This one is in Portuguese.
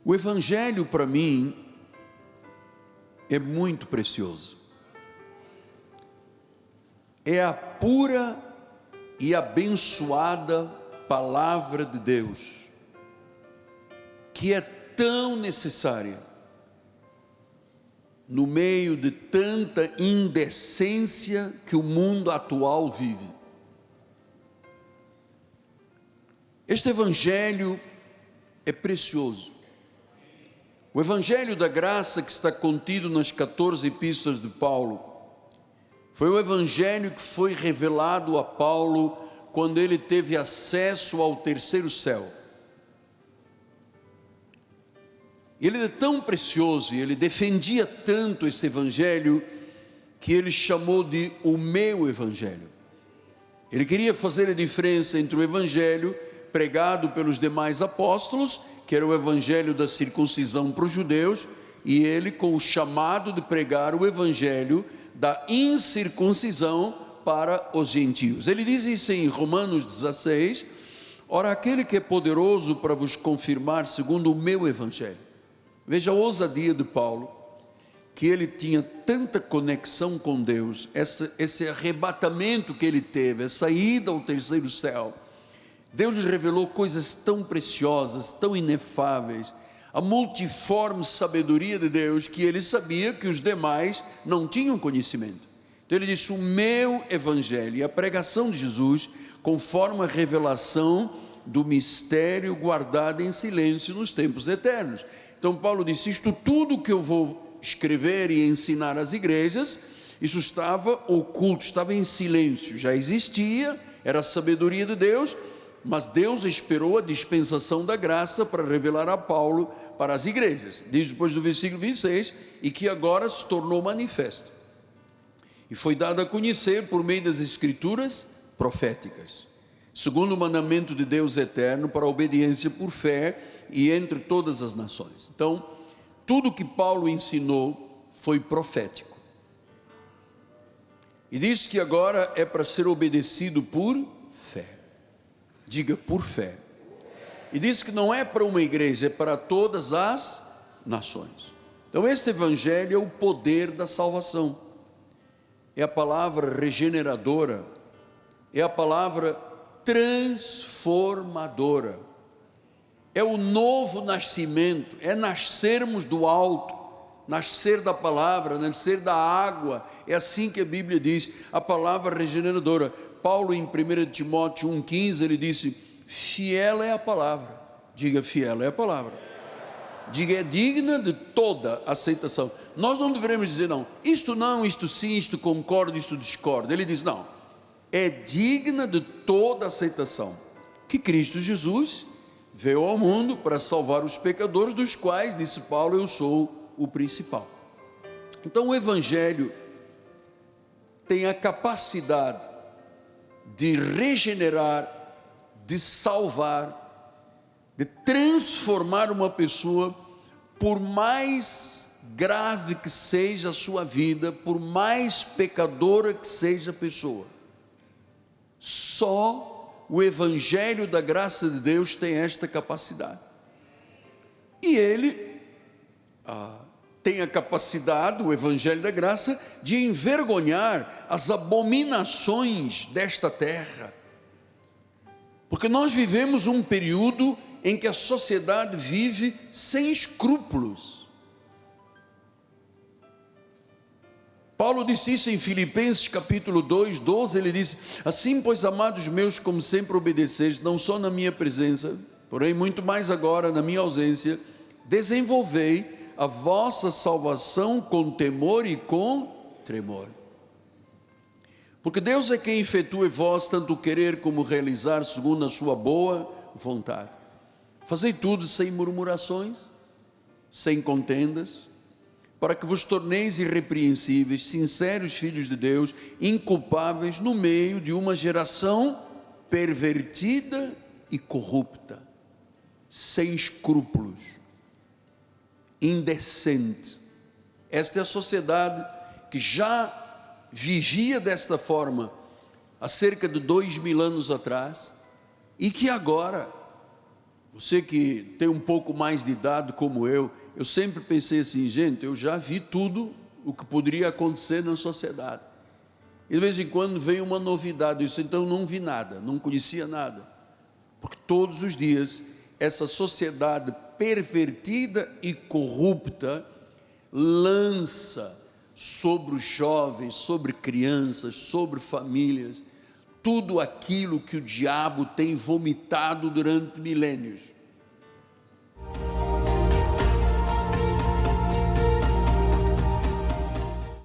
O Evangelho, para mim, é muito precioso. É a pura e abençoada palavra de Deus, que é tão necessária no meio de tanta indecência que o mundo atual vive. Este Evangelho é precioso. O Evangelho da graça que está contido nas 14 epístolas de Paulo, foi o Evangelho que foi revelado a Paulo quando ele teve acesso ao terceiro céu. Ele era tão precioso e ele defendia tanto esse Evangelho que ele chamou de o meu Evangelho. Ele queria fazer a diferença entre o Evangelho pregado pelos demais apóstolos, que era o Evangelho da circuncisão para os judeus, e ele com o chamado de pregar o Evangelho da incircuncisão para os gentios. Ele diz isso em Romanos 16, ora aquele que é poderoso para vos confirmar segundo o meu Evangelho. Veja a ousadia de Paulo, que ele tinha tanta conexão com Deus, esse arrebatamento que ele teve, essa ida ao terceiro céu. Deus lhe revelou coisas tão preciosas, tão inefáveis, a multiforme sabedoria de Deus, que ele sabia que os demais não tinham conhecimento. Então ele disse, o meu Evangelho e a pregação de Jesus, conforme a revelação do mistério guardado em silêncio nos tempos eternos. Então Paulo disse, isto tudo que eu vou escrever e ensinar às igrejas, isso estava oculto, estava em silêncio, já existia, era a sabedoria de Deus, mas Deus esperou a dispensação da graça para revelar a Paulo para as igrejas, diz depois do versículo 26, e que agora se tornou manifesto, e foi dado a conhecer por meio das escrituras proféticas, segundo o mandamento de Deus eterno, para a obediência por fé, e entre todas as nações. Então, tudo que Paulo ensinou foi profético, e diz que agora é para ser obedecido por fé. Diga, por fé. E diz que não é para uma igreja, é para todas as nações. Então este Evangelho é o poder da salvação, é a palavra regeneradora, é a palavra transformadora, é o novo nascimento, é nascermos do alto, nascer da palavra, nascer da água, é assim que a Bíblia diz, a palavra regeneradora. Paulo em 1 Timóteo 1,15 ele disse, fiel é a palavra. Diga, fiel é a palavra. Diga, é digna de toda aceitação. Nós não devemos dizer não, isto sim, isto concordo, isto discordo. Ele diz não, é digna de toda aceitação, que Cristo Jesus veio ao mundo para salvar os pecadores, dos quais, disse Paulo, eu sou o principal. Então o Evangelho tem a capacidade de regenerar, de salvar, de transformar uma pessoa, por mais grave que seja a sua vida, por mais pecadora que seja a pessoa. Só o Evangelho da graça de Deus tem esta capacidade. E ele tem a capacidade, o Evangelho da graça, de envergonhar as abominações desta terra. Porque nós vivemos um período em que a sociedade vive sem escrúpulos. Paulo disse isso em Filipenses capítulo 2, 12, ele disse, assim pois amados meus, como sempre obedeceis, não só na minha presença, porém muito mais agora na minha ausência, desenvolvei a vossa salvação com temor e com tremor. Porque Deus é quem efetua em vós tanto querer como realizar segundo a sua boa vontade. Fazei tudo sem murmurações, sem contendas, para que vos torneis irrepreensíveis, sinceros filhos de Deus, inculpáveis no meio de uma geração pervertida e corrupta, sem escrúpulos, indecente. Esta é a sociedade que já vivia desta forma há cerca de 2000 anos atrás, e que agora Você que tem um pouco mais de idade como eu sempre pensei assim, gente, eu já vi tudo o que poderia acontecer na sociedade. E de vez em quando vem uma novidade, eu disse, então não vi nada, não conhecia nada. Porque todos os dias essa sociedade pervertida e corrupta lança sobre os jovens, sobre crianças, sobre famílias, tudo aquilo que o diabo tem vomitado durante milênios.